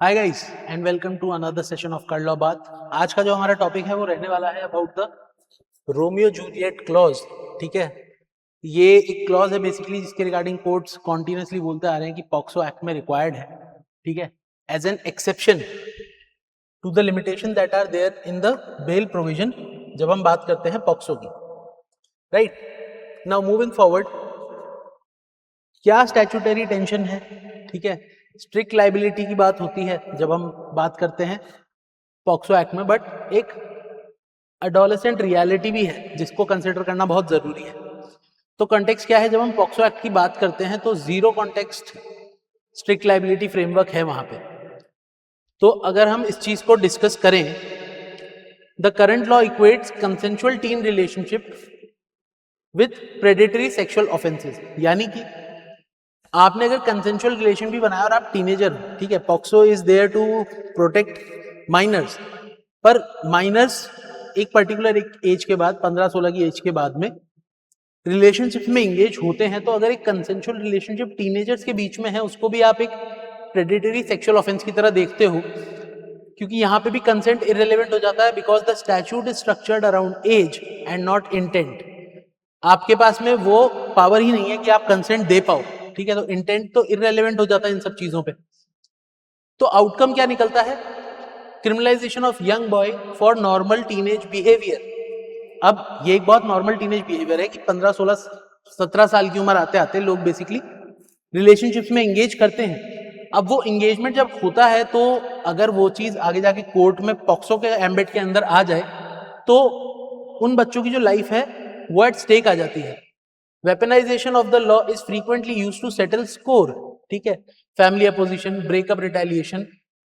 Hi guys and welcome to another session of कर लो बात। आज का जो हमारा टॉपिक है वो रहने वाला है about the Romeo Juliet clause. ठीक है, ये एक क्लॉज है बेसिकली जिसके रिगार्डिंग कोर्ट्स कॉन्टिन्यूसली बोलते आ रहे हैं कि पॉक्सो एक्ट में रिक्वायर्ड है। ठीक है, as an exception to the limitation that are there in the bail provision जब हम बात करते हैं पॉक्सो की। राइट नाउ मूविंग फॉरवर्ड, क्या स्टैट्यूटरी टेंशन है? ठीक है, स्ट्रिक्ट लाइबिलिटी की बात होती है जब हम बात करते हैं पॉक्सो एक्ट में, बट एक एडोलेसेंट रियलिटी भी है जिसको कंसिडर करना बहुत जरूरी है। तो कॉन्टेक्स्ट क्या है? जब हम पॉक्सो एक्ट की बात करते हैं तो zero context strict liability framework है वहां पे। तो अगर हम इस चीज को डिस्कस करें, the current law equates consensual tin relationship with predatory sexual offences, यानी कि आपने अगर कंसेंशुअल रिलेशन भी बनाया और आप टीनेजर हो, ठीक है, POCSO is there to protect minors, पर माइनर्स एक पर्टिकुलर एक एज के बाद 15-16 की एज के बाद में रिलेशनशिप में एंगेज होते हैं। तो अगर एक कंसेंशुअल रिलेशनशिप टीनेजर्स के बीच में है उसको भी आप एक प्रेडेटरी सेक्सुअल ऑफेंस की तरह देखते हो, क्योंकि यहां पे भी कंसेंट इररिलेवेंट हो जाता है because the statute is structured around age and not intent. आपके पास में वो पावर ही नहीं है कि आप कंसेंट दे पाओ। ठीक है, तो इंटेंट तो इररिलेवेंट हो जाता है इन सब चीजों पे। तो आउटकम क्या निकलता है? Criminalisation of young boy for normal teenage behaviour. अब ये एक बहुत नॉर्मल टीनेज बिहेवियर है कि 15, 16, 17 साल की उम्र आते आते लोग बेसिकली रिलेशनशिप्स में एंगेज करते हैं। अब वो एंगेजमेंट जब होता है तो अगर वो चीज आगे जाके कोर्ट में पॉक्सो के एम्बेट के अंदर आ जाए तो उन बच्चों की जो लाइफ है वो एट स्टेक आ जाती है। Weaponization of the law is frequently used to settle score. ठीक है, फैमिली अपोजिशन, ब्रेकअप, रिटेलिएशन,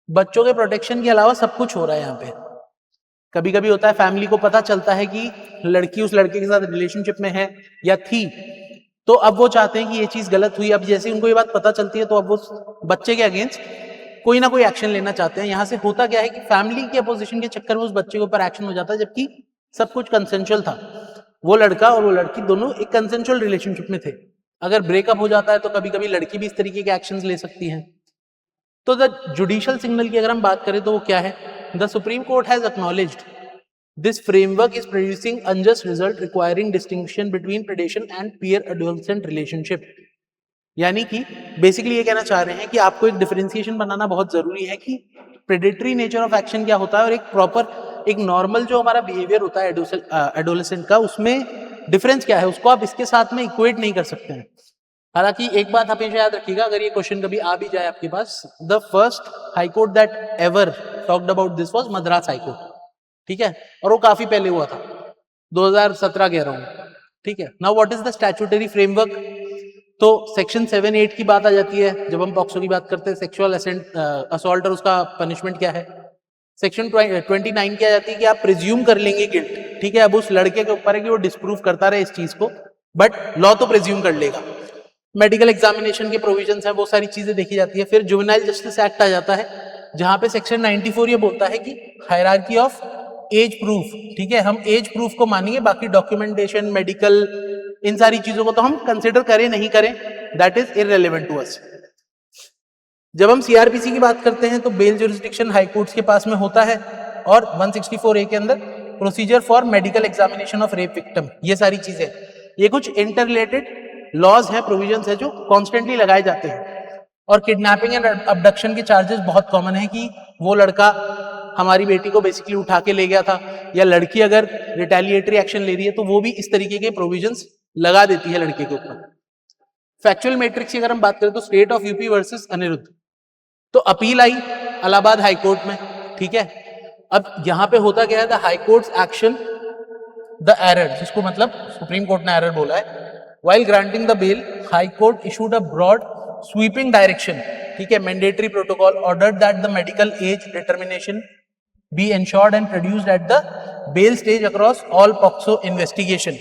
बच्चों के प्रोटेक्शन के अलावा सब कुछ हो रहा है यहाँ पे। कभी कभी होता है फैमिली को पता चलता है कि लड़की उस लड़के के साथ रिलेशनशिप में है या थी, तो अब वो चाहते हैं कि ये चीज गलत हुई। अब जैसे उनको ये बात पता चलती है तो अब वो बच्चे के अगेंस्ट कोई ना कोई एक्शन लेना चाहते हैं। यहां से होता क्या है कि फैमिली के अपोजिशन के चक्कर में उस बच्चे के ऊपर एक्शन हो जाता है, जबकि सब कुछ कंसेंशुअल था। वो लड़का और वो लड़की दोनों एक कंसेंशुअल रिलेशनशिप में थे। अगर ब्रेकअप हो जाता है तो कभी कभी लड़की भी इस तरीके के एक्शंस ले सकती है। तो द जुडिशियल सिग्नल की अगर हम बात करें तो वो क्या है? The supreme court has acknowledged this framework is producing unjust result requiring distinction between predation and peer adolescent relationship. यानी कि बेसिकली ये कहना चाह रहे हैं कि आपको एक डिफरेंशिएशन बनाना बहुत जरूरी है कि प्रेडेटरी नेचर ऑफ एक्शन क्या होता है और एक प्रॉपर एक नॉर्मल जो हमारा बिहेवियर होता है एडोलेसेंट का, उसमें डिफरेंस क्या है, उसको आप इसके साथ में इक्वेट नहीं कर सकते हैं। हालांकि एक बात हमेशा याद रखिएगा, अगर ये क्वेश्चन कभी आ भी जाए आपके पास, the first high court that ever talked about this was Madras high court. ठीक है, और वो काफी पहले हुआ था, 2017 कह रहा हूं। ठीक है, now what is the statutory framework? तो सेक्शन 7-8 की बात आ जाती है जब हम पॉक्सो की बात करते हैं। सेक्सुअल असॉल्ट और उसका पनिशमेंट क्या है? सेक्शन 29 की आ जाती है कि आप प्रिज्यूम कर लेंगे गिल्ट। ठीक है, अब उस लड़के के ऊपर है कि वो डिस्प्रूव करता रहे इस चीज को, बट लॉ तो प्रिज्यूम कर लेगा। मेडिकल एग्जामिनेशन के प्रोविजंस है, वो सारी चीजें देखी जाती है। फिर जुवेनाइल जस्टिस एक्ट आ जाता है जहां पे सेक्शन 94 ये बोलता है कि हायरार्की ऑफ एज प्रूफ। ठीक है, हम एज प्रूफ को मानेंगे, बाकी डॉक्यूमेंटेशन, मेडिकल, इन सारी चीजों को तो हम कंसिडर करें नहीं करें, that is irrelevant to us. जब हम सीआरपीसी की बात करते हैं तो बेल ज्यूरिसडिक्शन हाई कोर्ट्स के पास में होता है, और 164A के अंदर procedure for medical examination of rape victim, ये सारी चीजें, ये कुछ इंटर रिलेटेड लॉज है, प्रोविजंस है जो कॉन्स्टेंटली लगाए जाते हैं। और किडनैपिंग एंड अबडक्शन के चार्जेस बहुत कॉमन है कि वो लड़का हमारी बेटी को बेसिकली उठा के ले गया था, या लड़की अगर रिटेलिएटरी एक्शन ले रही है तो वो भी इस तरीके के प्रोविजंस लगा देती है लड़के के ऊपर। फैक्चुअल मैट्रिक्स की अगर हम बात करें तो state of UP versus Anirudh, तो अपील आई इलाहाबाद हाईकोर्ट में। ठीक है, अब यहां पे होता क्या है, the high courts action the error, जिसको मतलब सुप्रीम कोर्ट ने एरर बोला है, while granting the bail, High Court issued a broad sweeping direction, ठीक है, mandatory protocol ordered that the medical age determination be ensured and produced at the bail stage across all POCSO investigation.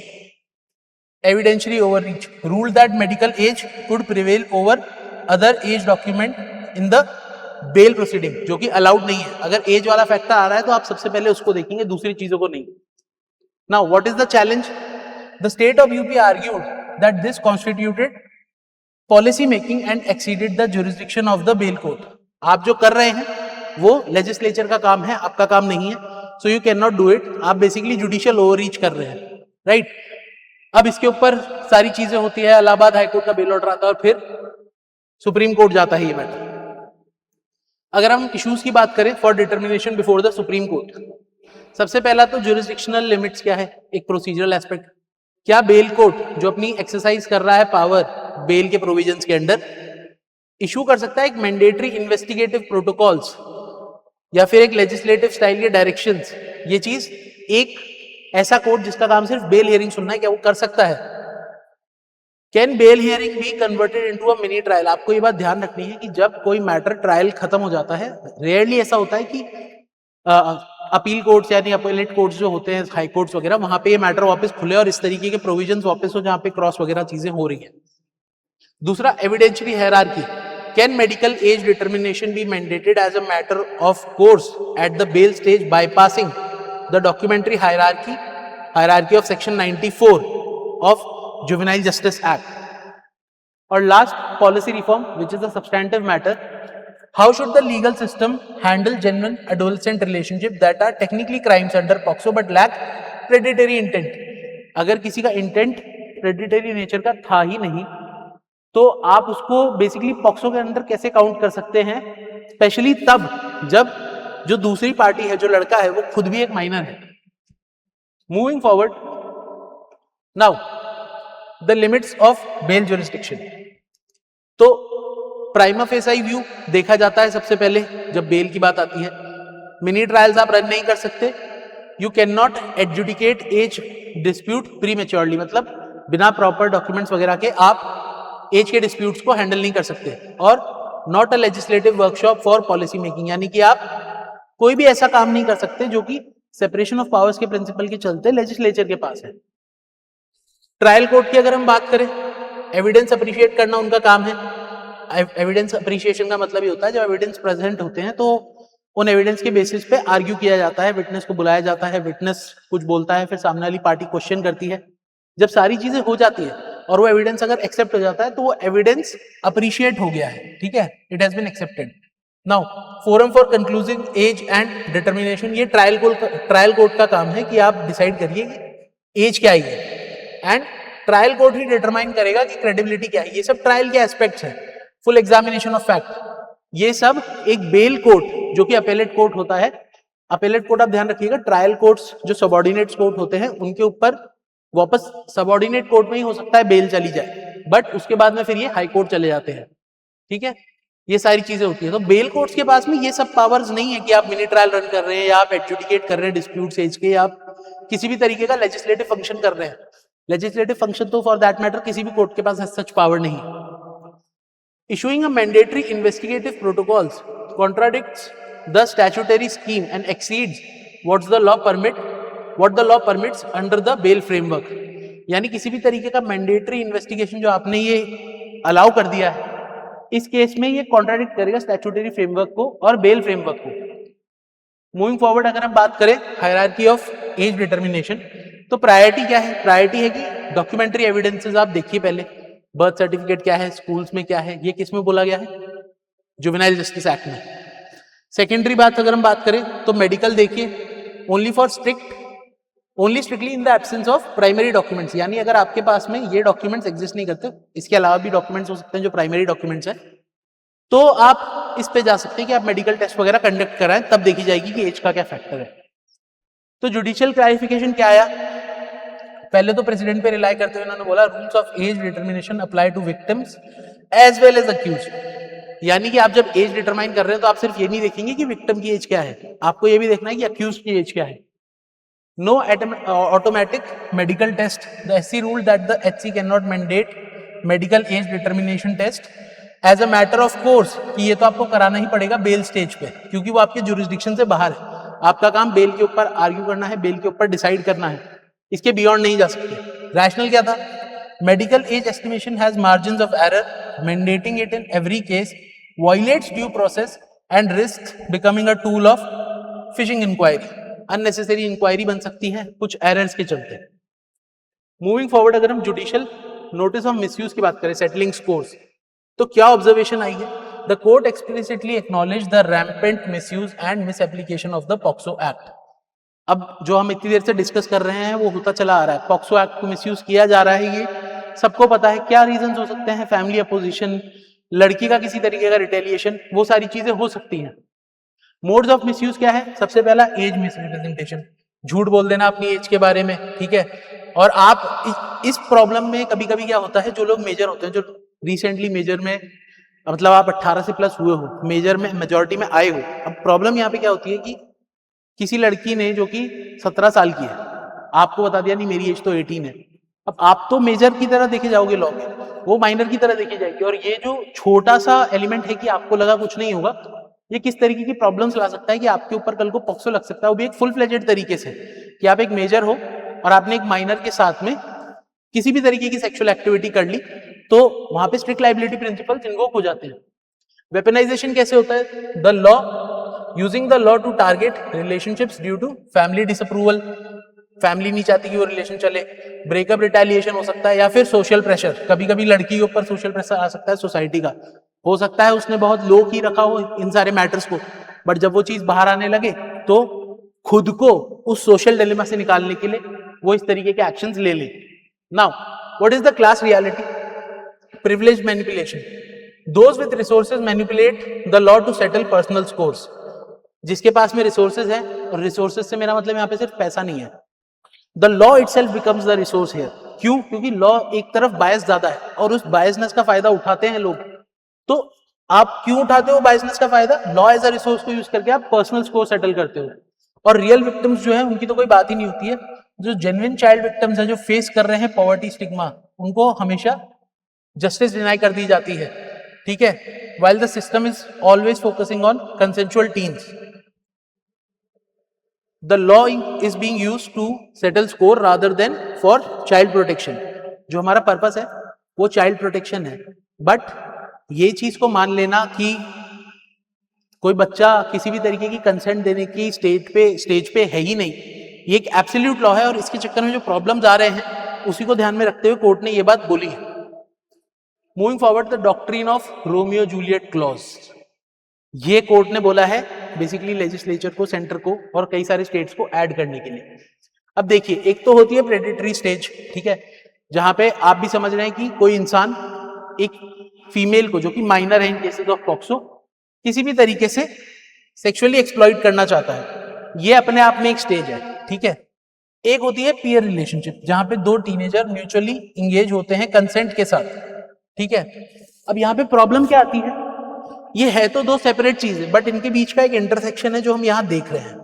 Evidentiary overreach, ruled that medical age could prevail over other age document in the bail proceeding, जो कि allowed नहीं है। अगर as वाला factor आ रहा है तो आप सबसे पहले उसको देखेंगे, दूसरी चीजों को नहीं। Now, what is the challenge? The state of UP argued that this constituted policy making and exceeded the jurisdiction of the bail court. आप जो कर रहे हैं वो लेजिस्लेचर का काम है, आपका काम नहीं है, so you can not do it. आप बेसिकली जुडिशियल ओवररीच कर रहे हैं, राइट। अब इसके ऊपर सारी चीजें होती है, इलाहाबाद हाईकोर्ट का बेल ऑर्डर आता है और फिर सुप्रीम कोर्ट जाता है ये मैटर। अगर हम इश्यूज की बात करें for determination before the supreme court, सबसे पहला तो जुरिस्डिक्शनल लिमिट्स क्या है, एक प्रोसीजरल एस्पेक्ट। क्या बेल कोर्ट जो अपनी एक्सरसाइज कर रहा है पावर बेल के प्रोविजंस के अंडर, इशू कर सकता है एक मैंडेटरी इन्वेस्टिगेटिव प्रोटोकॉल्स या फिर एक लेजिस्लेटिव स्टाइल के डायरेक्शंस? ये चीज एक ऐसा कोर्ट जिसका काम सिर्फ बेल हियरिंग सुनना है, क्या वो कर सकता है? Can bail hearing be converted into a mini trial? आपको ये बात ध्यान रखनी है कि जब कोई मैटर ट्रायल खत्म हो जाता है, रेयरली ऐसा होता है कि अपील कोर्ट्स यानी अपीलेट कोर्ट्स जो होते हैं, हाई कोर्ट्स वगैरह, वहां पे ये मैटर वापस खुले और इस तरीके के प्रोविजंस वापस हो जहां पे क्रॉस वगैरह चीजें हो रही है। दूसरा, evidentiary hierarchy. Can medical age determination be mandated as a matter of course at the bail stage bypassing the documentary hierarchy of section 94 of juvenile justice act? और last, policy reform which is a substantive matter. How should the legal system handle genuine adolescent relationship that are technically crimes under POCSO but lack predatory intent? अगर किसी का intent predatory nature का था ही नहीं तो आप उसको बेसिकली पॉक्सो के अंदर कैसे काउंट कर सकते हैं, स्पेशली तब जब जो दूसरी पार्टी है, जो लड़का है, वो खुद भी एक माइनर है। Moving forward now, the limits of bail jurisdiction. तो प्राइमा फेसाई व्यू देखा जाता है सबसे पहले जब बेल की बात आती है। मिनी ट्रायल्स आप रन नहीं कर सकते। You can not adjudicate age dispute prematurely, मतलब बिना प्रॉपर डॉक्यूमेंट्स वगैरह के आप एज के डिस्प्यूट्स को हैंडल नहीं कर सकते। और not a legislative workshop for policy making, यानी कि आप कोई भी ऐसा काम नहीं कर सकते जो कि सेपरेशन ऑफ पावर्स के प्रिंसिपल के चलते लेजिस्लेचर के पास है। ट्रायल कोर्ट की अगर हम बात करें, एविडेंस अप्रिशिएट करना उनका काम है। एविडेंस अप्रिशिएशन का मतलब ये होता है जब एविडेंस प्रेजेंट होते हैं तो उन एविडेंस के बेसिस पे आर्ग्यू किया जाता है, विटनेस को बुलाया जाता है, विटनेस कुछ बोलता है, फिर सामने वाली पार्टी क्वेश्चन करती है। जब सारी चीजें हो जाती है और वो एविडेंस अगर एक्सेप्ट हो जाता है तो वो एविडेंस अप्रिशिएट हो गया है, ठीक है, it has been accepted. Now, forum for conclusive age and determination, ये ट्रायल कोर्ट का काम है कि आप डिसाइड करिए कि एज क्या है, and trial court he determine करेगा कि क्रेडिबिलिटी क्या है। ये सब ट्रायल के एस्पेक्ट्स हैं। फुल एग्जामिनेशन ऑफ फैक्ट, ये सब एक बेल कोर्ट जो कि अपेलेट कोर्ट होता है। अपेलेट कोर्ट आप ध्यान रखिएगा, ट्रायल कोर्ट्स जो सबऑर्डिनेट कोर्ट होते हैं उनके ऊपर वापस सबऑर्डिनेट कोर्ट में ही हो सकता है बेल चली जाए, बट उसके बाद में फिर ये हाई कोर्ट चले जाते हैं, ठीक है। ये सारी चीजें होती है। तो बेल कोर्ट्स के पास में ये सब पावर्स नहीं है कि आप मिनी ट्रायल रन कर रहे हैं या आप एडजुडिकेट कर रहे हैं डिस्प्यूट एज के, या आप किसी भी तरीके का लेजिस्लेटिव फंक्शन कर रहे हैं। लेजिस्लेटिव फंक्शन तो फॉर दैट मैटर किसी भी कोर्ट के पास सच पावर नहीं। Issuing a mandatory investigative protocols contradicts the statutory scheme and exceeds what the law permits under the bail framework. यानी किसी भी तरीके का मैंडेटरी इन्वेस्टिगेशन जो आपने ये अलाउ कर दिया है, इस केस में ये कॉन्ट्राडिक्ट करेगा स्टैट्यूटरी फ्रेमवर्क को और बेल फ्रेमवर्क को। मूविंग फॉरवर्ड अगर हम बात करें हायरार्की ऑफ एज डिटर्मिनेशन, तो प्रायोरिटी क्या है? प्रायोरिटी है कि डॉक्यूमेंट्री एविडेंसेस आप देखिए पहले, बर्थ सर्टिफिकेट क्या है, स्कूल्स में क्या है, ये किस में बोला गया है? जुवेनाइल जस्टिस एक्ट में। सेकेंडरी बात अगर हम बात करें तो मेडिकल देखिए, only strictly in the absence of primary documents, यानी अगर आपके पास में ये डॉक्यूमेंट्स एग्जिस्ट नहीं करते, इसके अलावा भी डॉक्यूमेंट्स हो सकते हैं जो प्राइमरी डॉक्यूमेंट्स है, तो आप इस पे जा सकते हैं कि आप मेडिकल टेस्ट वगैरह कंडक्ट कराएं, तब देखी जाएगी कि एज का क्या फैक्टर है। तो जुडिशियल क्लैरिफिकेशन क्या आया? पहले तो प्रेसिडेंट पे रिलाई करते हुए उन्होंने बोला rules of age determination apply to victims as well as accused, यानी कि आप जब एज डिटरमाइन कर रहे हैं तो आप सिर्फ ये नहीं देखेंगे कि विक्टिम की एज क्या है, आपको ये भी देखना है कि अक्यूज की एज क्या है। No automatic medical test, the SC rule that the HC can not mandate medical age determination test as a matter of course, कि ये तो आपको कराना ही पड़ेगा बेल स्टेज पे, क्योंकि वो आपके जुरिस्डिक्शन से बाहर है। आपका काम बेल के ऊपर आर्ग्यू करना है, बेल के ऊपर डिसाइड करना है, इसके बियॉन्ड नहीं जा सकते। रैशनल क्या था? Medical age estimation has margins of error, mandating it in every case violates due process and risk becoming a tool of fishing inquiry, unnecessary inquiry बन सकती है कुछ एरर्स के चलते। मूविंग फॉरवर्ड अगर हम जुडिशियल नोटिस ऑफ मिसयूज की बात करें, सेटलिंग स्कोर्स, तो क्या ऑब्जर्वेशन आई है? The court explicitly acknowledge the rampant misuse and misapplication of the POCSO act. अब जो हम इतनी देर से डिस्कस कर रहे हैं वो होता चला आ रहा है, पॉक्सो एक्ट को मिसयूज किया जा रहा है, ये सबको पता है। क्या रीजंस हो सकते हैं? फैमिली अपोजिशन, लड़की का किसी तरीके का रिटेलिएशन, वो सारी चीजें हो सकती हैं। मोड्स ऑफ मिसयूज क्या है? सबसे पहला एज मिसरिप्रेजेंटेशन, झूठ बोल देना अपनी एज के बारे में, ठीक है। और आप इस प्रॉब्लम में कभी कभी क्या होता है, जो लोग मेजर होते हैं, जो रिसेंटली मेजर में, मतलब आप 18 से प्लस हुए हो, मेजर में मेजॉरिटी में आए हो, अब प्रॉब्लम यहाँ पे क्या होती है कि किसी लड़की ने जो कि 17 साल की है, आपको बता दिया नहीं मेरी एज तो 18 है, अब आप तो मेजर की तरह देखे जाओगे लॉ में, वो माइनर की तरह देखी जाएगी। और ये जो छोटा सा एलिमेंट है कि आपको लगा कुछ नहीं होगा, ये किस तरीके की प्रॉब्लम्स ला सकता है कि आपके ऊपर कल को पॉक्सो लग सकता है, वो भी एक फुल फ्लेजेड तरीके से, कि आप एक मेजर हो और आपने एक माइनर के साथ में किसी भी तरीके की सेक्सुअल एक्टिविटी कर ली, तो वहां पे स्ट्रिक्ट लाइबिलिटी प्रिंसिपल्स इन्वोक हो जाते हैं। वेपनाइजेशन कैसे होता है? The law using the law to target relationships due to family disapproval, family नहीं चाहती कि वो रिलेशन चले, ब्रेकअप रिटेलिएशन हो सकता है, या फिर सोशल प्रेशर, कभी कभी लड़की के ऊपर सोशल प्रेशर आ सकता है सोसाइटी का, हो सकता है उसने बहुत लो की रखा हो इन सारे मैटर्स को, बट जब वो चीज बाहर आने लगे तो खुद को उस सोशल डिलेमा से निकालने के लिए वो इस तरीके के एक्शंस ले ले। Now what is the class reality? Privilege manipulation, those with resources manipulate the law to settle personal scores, जिसके पास में रिसोर्सेज है, और रिसोर्सेज से मेरा मतलब यहाँ पे सिर्फ पैसा नहीं है, the law itself becomes the resource here. क्यों? क्योंकि लॉ एक तरफ बायस ज्यादा है और उस बायसनेस का फायदा उठाते हैं लोग। तो आप क्यों उठाते हो बायसनेस का फायदा? लॉ एज अ रिसोर्स को यूज करके आप पर्सनल स्कोर सेटल करते हो। और रियल विक्टिम्स जो है उनकी तो कोई बात ही नहीं होती है, जो जेन्युइन चाइल्ड विक्टिम्स है, जो फेस कर रहे हैं पॉवर्टी स्टिग्मा, उनको हमेशा जस्टिस डिनाई कर दी जाती है, ठीक है, while the system is always focusing on consensual teens. The law is being used to settle score rather than for child protection. जो हमारा पर्पस है वो चाइल्ड प्रोटेक्शन है, बट ये चीज को मान लेना कि कोई बच्चा किसी भी तरीके की कंसेंट देने की स्टेज पे है ही नहीं, ये एक एब्सोल्यूट लॉ है, और इसके चक्कर में जो प्रॉब्लम्स आ रहे हैं उसी को ध्यान में रखते हुए कोर्ट ने ये बात बोली है। Moving forward, the doctrine of Romeo Juliet clause, ये कोर्ट ने बोला है बेसिकली लेजिस्लेचर को, सेंटर को और कई सारे स्टेट्स को ऐड करने के लिए। अब देखिए, एक तो होती है प्रेडेटरी स्टेज, ठीक है, जहां पे आप भी समझ रहे हैं कि कोई इंसान एक फीमेल को, जो कि माइनर है इन केसेस ऑफ पॉक्सो, किसी भी तरीके से सेक्सुअली एक्सप्लॉइट करना चाहता है, ये अपने आप में एक स्टेज है, ठीक है। एक होती है पीयर रिलेशनशिप, जहां पे दो टीनेजर म्यूचुअली इंगेज होते हैं कंसेंट के साथ, ठीक है। अब यहाँ पे प्रॉब्लम क्या आती है? ये है तो दो सेपरेट चीजें, बट इनके बीच का एक इंटरसेक्शन है जो हम यहाँ देख रहे हैं।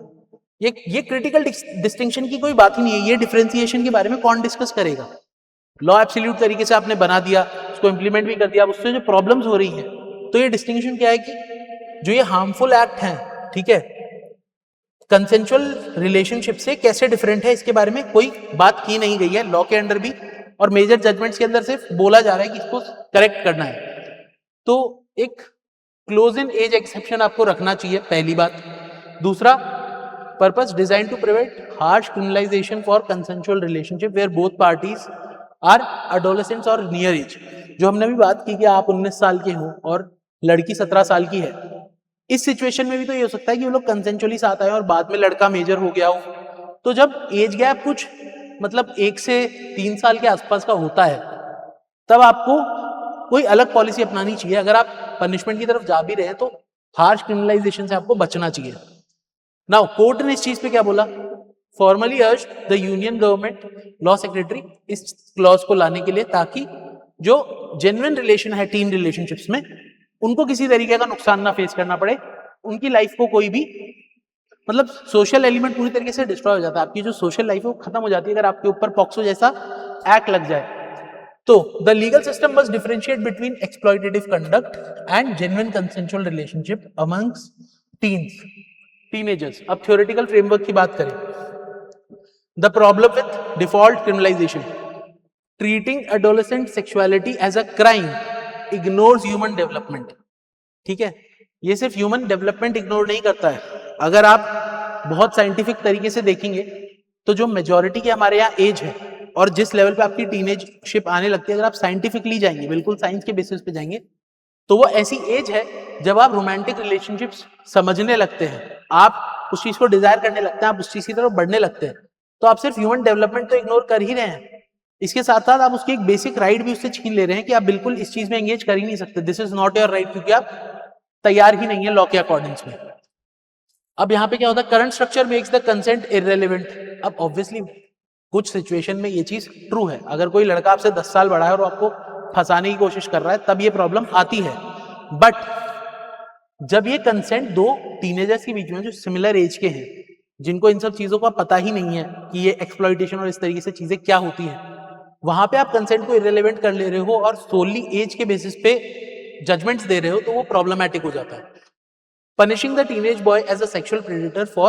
ये क्रिटिकल डिस्टिंक्शन की कोई बात ही नहीं है, ये डिफरेंशिएशन के बारे में कौन डिस्कस करेगा? लॉ एब्सोल्यूट तरीके से आपने बना दिया, उसको इंप्लीमेंट भी कर दिया, अब उससे जो प्रॉब्लम्स हो रही है, तो ये डिस्टिंक्शन क्या है कि जो ये हार्मफुल एक्ट है, ठीक है, कंसेंचुअल रिलेशनशिप से कैसे डिफरेंट है, इसके बारे में कोई बात की नहीं गई है लॉ के अंदर भी, और मेजर जजमेंट्स के अंदर सिर्फ बोला जा रहा है कि इसको करेक्ट करना है। तो एक क्लोज इन एज एक्सेप्शन आपको रखना चाहिए, पहली बात। दूसरा, purpose design to prevent harsh criminalization for consensual relationship where both parties are adolescents और नियर एज। जो हमने भी बात की कि आप 19 साल के हो और लड़की 17 साल की है, इस सिचुएशन में भी तो ये हो सकता है कि वो लोग कंसेंचुअली साथ आए और बाद में लड़का मेजर हो गया हो। तो जब एज गैप कुछ मतलब 1 से 3 साल के आसपास का होता है, तब आपको कोई अलग पॉलिसी अपनानी चाहिए। अगर आप पनिशमेंट की तरफ जा भी रहे हैं तो हार्श क्रिमिनलाइजेशन से आपको बचना चाहिए। नाउ कोर्ट ने इस चीज पे क्या बोला? फॉर्मली अर्ज the union government law secretary इस क्लॉज को लाने के लिए, ताकि जो जेन्युइन रिलेशन है टीन रिलेशनशिप्स में, उनको किसी तरीके का नुकसान ना फेस करना पड़े, उनकी लाइफ को कोई भी मतलब सोशल एलिमेंट पूरी तरीके से डिस्ट्रॉय हो जाता है, आपकी जो सोशल लाइफ है वो खत्म हो जाती है अगर आपके ऊपर पॉक्सो जैसा एक्ट लग जाए। तो the legal system must differentiate between exploitative conduct and genuine consensual relationship amongst teenagers. अब थ्योरेटिकल फ्रेमवर्क की बात करें, the problem with default criminalization, treating adolescent sexuality as a crime ignores human development, ठीक है, ये सिर्फ ह्यूमन डेवलपमेंट इग्नोर नहीं करता है। अगर आप बहुत साइंटिफिक तरीके से देखेंगे तो जो मेजॉरिटी की हमारे यहाँ एज है और जिस लेवल पे आपकी टीनेजशिप आने लगती है, अगर आप साइंटिफिकली जाएंगे, बिल्कुल साइंस के बेसिस पे जाएंगे, तो वो ऐसी एज है जब आप रोमांटिक रिलेशनशिप्स समझने लगते हैं, आप उस चीज को डिजायर करने लगते हैं, आप उस चीज की तरफ बढ़ने लगते हैं, तो आप सिर्फ ह्यूमन डेवलपमेंट तो इग्नोर कर ही रहे हैं, इसके साथ साथ आप उसकी एक बेसिक राइट भी उससे छीन ले रहे हैं कि आप बिल्कुल इस चीज में एंगेज कर ही नहीं सकते, this is not your right, क्योंकि आप तैयार ही नहीं है लॉ के अकॉर्डिंग्स में। अब यहाँ पे क्या होता है, current structure makes the consent irrelevant. अब ऑब्वियसली कुछ सिचुएशन में ये चीज ट्रू है, अगर कोई लड़का आपसे 10 साल बड़ा है और आपको फंसाने की कोशिश कर रहा है तब ये प्रॉब्लम आती है, बट जब ये कंसेंट दो टीनेजर्स के बीच में जो सिमिलर एज के हैं, जिनको इन सब चीजों का पता ही नहीं है कि ये एक्सप्लॉइटेशन और इस तरीके से चीजें क्या होती हैं, वहां पे आप कंसेंट को इररिलेवेंट कर ले रहे हो और सोली एज के बेसिस पे जजमेंट्स दे रहे हो, तो वो प्रॉब्लमैटिक हो जाता है। Punishing the teenage boy as a sexual predator for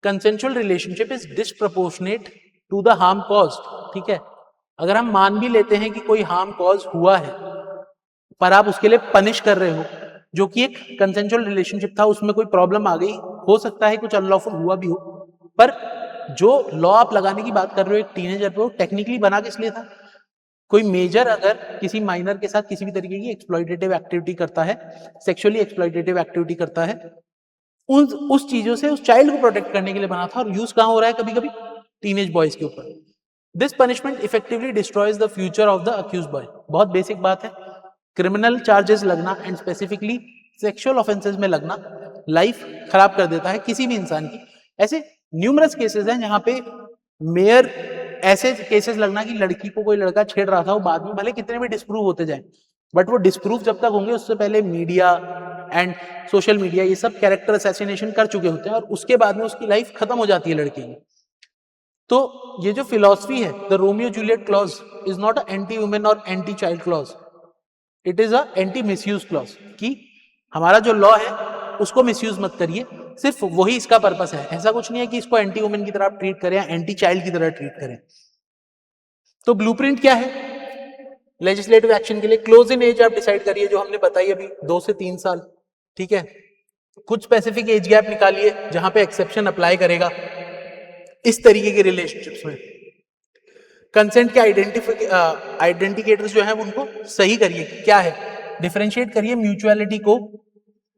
consensual relationship is disproportionate to the harm caused। ठीक है, अगर हम मान भी लेते हैं कि कोई हार्म कॉज हुआ है, पर आप उसके लिए पनिश कर रहे हो, जो कि एक कंसेंजुअल रिलेशनशिप था, उसमें कोई प्रॉब्लम आ गई, हो सकता है कुछ अनलॉफुल हुआ भी हो, पर जो लॉ आप लगाने की बात कर रहे हो एक टीनेजर पे, वो टेक्निकली बना किस लिए था? कोई मेजर अगर किसी माइनर के साथ किसी भी तरीके की एक्सप्लॉइटेटिव एक्टिविटी करता है, सेक्सुअली एक्सप्लॉइटेटिव एक्टिविटी करता है, उस चीजों से उस चाइल्ड को प्रोटेक्ट करने के लिए बना था, और यूज कहां हो रहा है कभी कभी टीनेज बॉयज के ऊपर। This punishment effectively destroys the future of the accused boy. बहुत बेसिक बात है, क्रिमिनल चार्जेस लगना एंड स्पेसिफिकली सेक्सुअल ऑफेंसेस में लगना लाइफ खराब कर देता है किसी भी इंसान की। ऐसे न्यूमरस केसेस हैं जहां पे मेयर ऐसे केसेस लगना कि लड़की को कोई लड़का छेड़ रहा था, वो बाद में भले कितने भी डिस्प्रूव होते जाए, बट वो डिस्प्रूव जब तक होंगे उससे पहले मीडिया एंड सोशल मीडिया ये सब कैरेक्टर असैसिनेशन कर चुके होते हैं, और उसके बाद में उसकी लाइफ खत्म हो जाती है लड़की की। तो ये जो फिलॉसफी है, the Romeo Juliet clause is not a anti women और anti child clause, it is a anti misuse clause, कि हमारा जो लॉ है उसको मिसयूज मत करिए, सिर्फ वही इसका पर्पस है। ऐसा कुछ नहीं है कि इसको एंटी वुमेन की तरह ट्रीट करें या एंटी चाइल्ड की तरह ट्रीट करें। तो ब्लूप्रिंट क्या है लेजिस्लेटिव एक्शन के लिए? क्लोज इन एज आप डिसाइड करिए, जो हमने बताई अभी 2 से 3 साल, ठीक है। कुछ स्पेसिफिक एज गैप निकालिए जहां पे एक्सेप्शन अप्लाई करेगा इस तरीके के रिलेशनशिप्स में। कंसेंट के आइडेंटिकेटर्स जो है उनको सही करिए, क्या है, डिफरेंशिएट करिए म्यूचुअलिटी को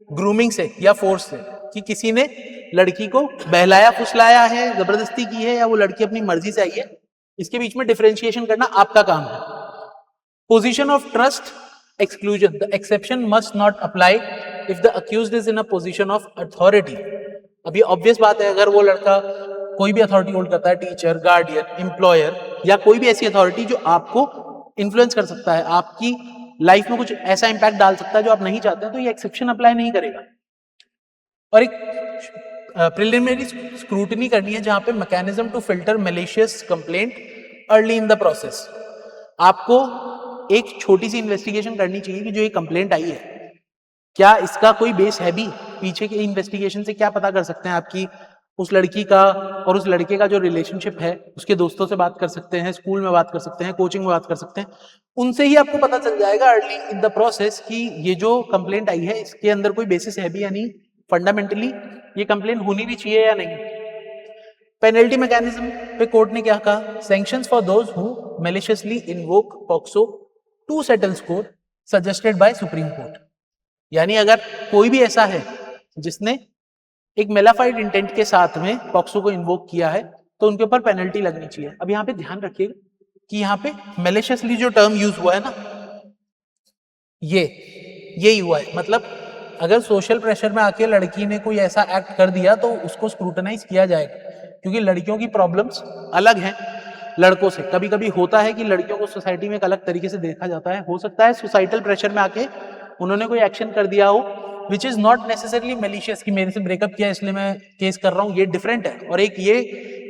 ग्रूमिंग से या फोर्स से, कि किसी ने लड़की को बहलाया फुसलाया है, जबरदस्ती की है, या वो लड़की अपनी मर्जी से आई है, इसके बीच में डिफरेंशिएशन करना आपका काम है। Position of trust exclusion, the exception must not apply if the accused is in a position of authority. अभी ऑब्वियस बात है, अगर वो लड़का कोई भी अथॉरिटी होल्ड करता है, टीचर, गार्डियन, एम्प्लॉयर, या कोई भी ऐसी अथॉरिटी जो आपको इन्फ्लुएंस कर सकता है, आपकी लाइफ में कुछ ऐसा इंपैक्ट डाल सकता है जो आप नहीं चाहते हैं, तो ये एक्सेप्शन अप्लाई नहीं करेगा। और एक प्रिलिमिनरी स्क्रूटनी करनी है जहां पे mechanism to filter malicious complaint early in the process. आपको एक छोटी सी इन्वेस्टिगेशन करनी चाहिए कि जो ये कंप्लेंट आई है, क्या इसका कोई बेस है भी, पीछे के इन्वेस्टिगेशन से क्या पता कर सकते हैं आपकी उस लड़की का और उस लड़के का जो रिलेशनशिप है, उसके दोस्तों से बात कर सकते हैं, स्कूल में बात कर सकते हैं, कोचिंग में बात कर सकते हैं, उनसे ही आपको पता चल जाएगा अर्ली इन द प्रोसेस कि ये जो कंप्लेंट आई है इसके अंदर कोई बेसिस है भी या नहीं, फंडामेंटली ये कंप्लेंट होनी भी चाहिए या नहीं। पेनल्टी मैकेनिज्म पे कोर्ट ने क्या कहा? Sanctions for those who maliciously invoke POCSO to settle score suggested by supreme court. यानी अगर कोई भी ऐसा है जिसने एक मेलाफाइड इंटेंट के साथ में पॉक्सो को इन्वोक किया है, तो उनके ऊपर पेनल्टी लगनी चाहिए। अब यहाँ पे ध्यान रखिएगा कि यहाँ पे मैलिशियसली जो टर्म यूज हुआ है ना, ये हुआ है, मतलब अगर सोशल प्रेशर में आके लड़की ने कोई ऐसा एक्ट कर दिया तो उसको स्क्रूटनाइज किया जाएगा, क्योंकि लड़कियों की प्रॉब्लम्स अलग हैं लड़कों से। कभी कभी होता है कि लड़कियों को सोसाइटी में एक अलग तरीके से देखा जाता है, हो सकता है सोसाइटल प्रेशर में आके उन्होंने कोई एक्शन कर दिया हो which is not necessarily malicious, कि मेरे से ब्रेकअप किया इसलिए मैं केस कर रहा हूँ, ये डिफरेंट है। और एक ये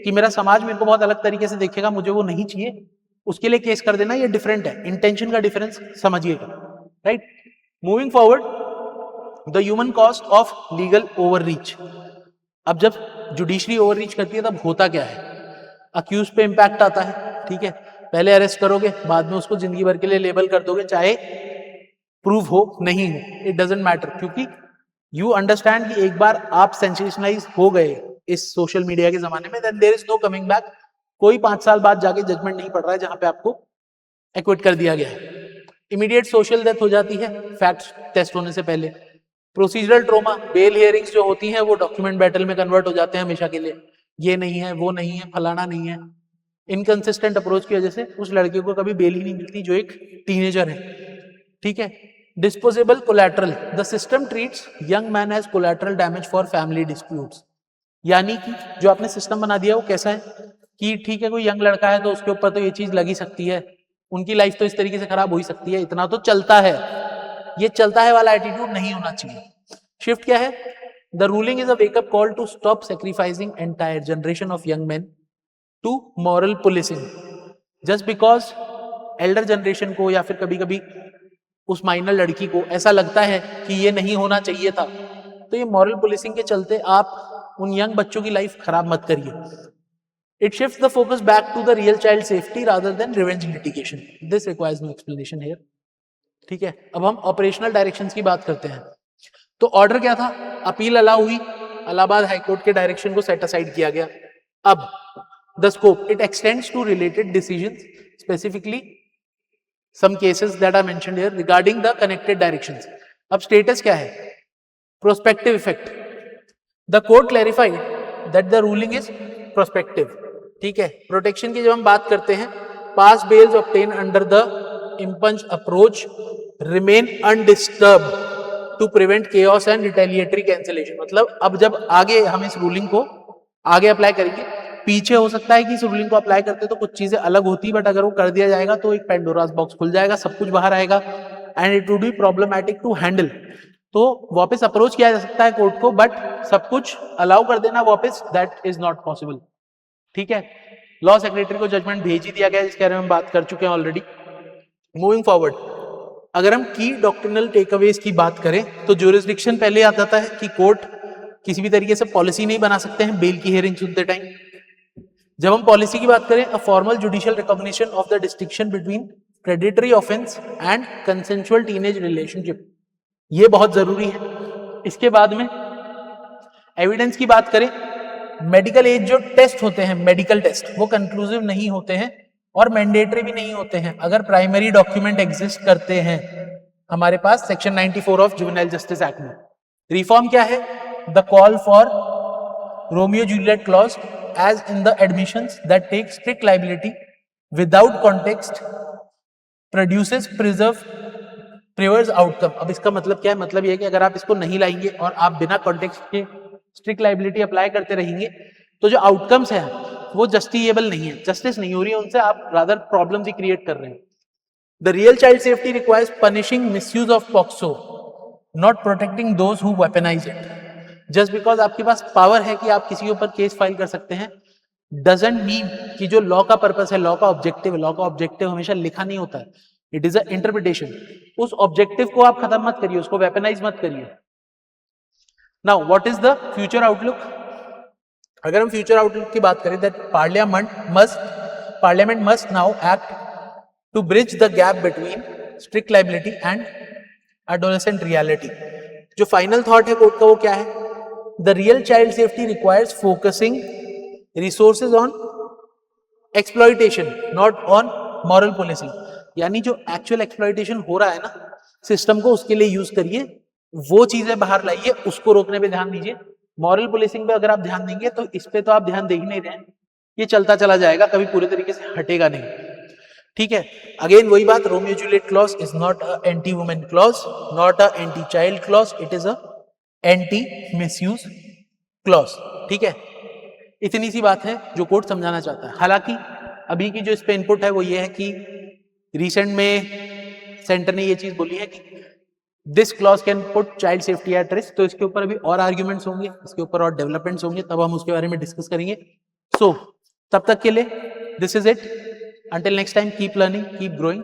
कि मेरा समाज मेरे को बहुत अलग तरीके से देखेगा, मुझे वो नहीं चाहिए, उसके लिए केस कर देना, ये डिफरेंट है। इंटेंशन का डिफरेंस समझिएगा, right. Moving forward, the human cost of legal overreach. अब जब जुडिशरी ओवररीच करती है तब होता क्या है? अक्यूज पे इंपैक्ट आता है, ठीक है, पहले अरेस्ट करोगे, बाद में उसको जिंदगी भर के लिए लेबल कर दोगे, चाहे प्रूव हो नहीं हो, इट डजंट मैटर, क्योंकि यू अंडरस्टैंड कि एक बार आप सेंसेशनलाइज हो गए इस सोशल मीडिया के जमाने में, then there is no coming back. कोई 5 साल बाद जाके जजमेंट नहीं पड़ रहा है जहां पे आपको एक्विट कर दिया गया है। इमीडिएट सोशल डेथ हो जाती है फैक्ट टेस्ट होने से पहले, प्रोसीजरल ट्रोमा, बेल हियरिंग्स जो होती हैं वो डॉक्यूमेंट बैटल में कन्वर्ट हो जाते हैं हमेशा के लिए, ये नहीं है, वो नहीं है, फलाना नहीं है। इनकंसिस्टेंट अप्रोच की वजह से उस लड़के को कभी बेल ही नहीं मिलती जो एक टीनेजर है, ठीक है। Disposable collateral, the system treats young man as collateral damage for family disputes, यानी कि जो आपने सिस्टम बना दिया वो कैसा है कि ठीक है कोई यंग लड़का है तो उसके ऊपर तो ये चीज लगी सकती है, उनकी लाइफ तो इस तरीके से खराब हो ही सकती है, इतना तो चलता है, ये चलता है वाला एटीट्यूड नहीं होना चाहिए। शिफ्ट क्या है, the ruling is a wake up call to stop sacrificing entire generation of young men to moral policing, just because elder generation को या फिर कभी कभी उस माइनर लड़की को ऐसा लगता है कि ये नहीं होना चाहिए था, तो ये मॉरल पुलिसिंग के चलते आप उन यंग बच्चों की लाइफ खराब मत करिए। It shifts the focus back to the real child safety rather than revenge litigation. This requires no explanation here. ठीक है, अब हम ऑपरेशनल डायरेक्शंस की बात करते हैं। तो ऑर्डर क्या था, अपील अलाउ हुई, इलाहाबाद हाईकोर्ट के डायरेक्शन को सेट असाइड किया गया। अब the scope, it extends to related decisions, specifically some cases that are mentioned here regarding the connected directions. अब स्टेटस क्या है, prospective effect, the court clarified that the ruling is prospective, ठीक है। Protection की जब हम बात करते हैं, past bails obtain under the impugned approach remain undisturbed to prevent chaos and retaliatory cancellation, मतलब अब जब आगे हम इस रूलिंग को आगे अप्लाई करेंगे, पीछे हो सकता है कि इस रूलिंग को अप्लाई करते तो कुछ चीजें अलग होती, बट अगर वो कर दिया जाएगा तो एक पेंडोरास बॉक्स खुल जाएगा, सब कुछ बाहर आएगा and it would be problematic to handle. तो वापस अप्रोच किया जा सकता है कोर्ट को, बट सब कुछ अलाउ कर देना वापस, दैट इज नॉट पॉसिबल, ठीक है। लॉ सेक्रेटरी को जजमेंट भेज ही दिया गया, जिसके बारे में हम बात कर चुके हैं ऑलरेडी। मूविंग फॉरवर्ड, अगर हम की डॉक्ट्रिनल टेकअवेज की बात करें तो ज्यूरिसडिक्शन पहले आ जाता है कि कोर्ट किसी भी तरीके से पॉलिसी नहीं बना सकते हैं बेल की हियरिंग सुनते टाइम। जब हम पॉलिसी की बात करें, a formal judicial recognition of the distinction between predatory offence and consensual teenage relationship, ये बहुत जरूरी है। इसके बाद में एविडेंस की बात करें, मेडिकल एज जो टेस्ट होते हैं, मेडिकल टेस्ट, वो कंक्लूसिव नहीं होते हैं और मैंडेटरी भी नहीं होते हैं अगर प्राइमरी डॉक्यूमेंट एग्जिस्ट करते हैं हमारे पास section 94 of juvenile justice act में। रिफॉर्म क्या है, the call for Romeo Juliet clause as in the admissions that take strict liability without context produces preserves outcome। अब इसका मतलब क्या है, मतलब ये है कि अगर आप इसको नहीं लाएंगे और आप बिना कॉन्टेक्स्ट के स्ट्रिक्ट लाइबिलिटी अप्लाई करते रहेंगे तो जो आउटकम्स है वो जस्टिफिएबल नहीं है, जस्टिस नहीं हो रही है उनसे, आप रादर प्रॉब्लम्स ही क्रिएट कर रहे हैं। The real child safety requires punishing misuse of POCSO, not protecting those who weaponize it. Just because आपके पास पावर है कि आप किसी के ऊपर केस फाइल कर सकते हैं, डजंट मीन कि जो लॉ का पर्पस है, लॉ का ऑब्जेक्टिव है, लॉ का ऑब्जेक्टिव हमेशा लिखा नहीं होता है, इट इज अ इंटरप्रिटेशन। उस ऑब्जेक्टिव को आप खत्म मत करिए, उसको वेपनाइज मत करिए। Now what is the future outlook, अगर हम फ्यूचर आउटलुक की बात करें, that parliament must now act to bridge the gap between strict liability and adolescent reality. जो फाइनल थॉट है कोर्ट का वो क्या है, the real child safety requires focusing resources on exploitation not on moral policing, यानी जो actual exploitation हो रहा है ना सिस्टम को, उसके लिए यूज करिए, वो चीजें बाहर लाइए, उसको रोकने पे ध्यान दीजिए। मॉरल पुलिसिंग पे अगर आप ध्यान देंगे तो इस पे तो आप ध्यान दे ही नहीं रहे, ये चलता चला जाएगा, कभी पूरे तरीके से हटेगा नहीं, ठीक है। अगेन वही बात, Romeo Juliet clause is not a anti women clause, not a anti child clause, it is a anti misuse clause, ठीक है। इतनी सी बात है जो कोर्ट समझाना चाहता है। हालांकि अभी की जो इस पे इनपुट है वो ये है कि रिसेंट में सेंटर ने ये चीज बोली है कि this clause can put child safety at risk, तो इसके ऊपर अभी और आर्ग्यूमेंट्स होंगे, इसके ऊपर और डेवलपमेंट्स होंगे, तब हम उसके बारे में डिस्कस करेंगे। सो तब तक के लिए this is it, until next time, keep learning, keep growing.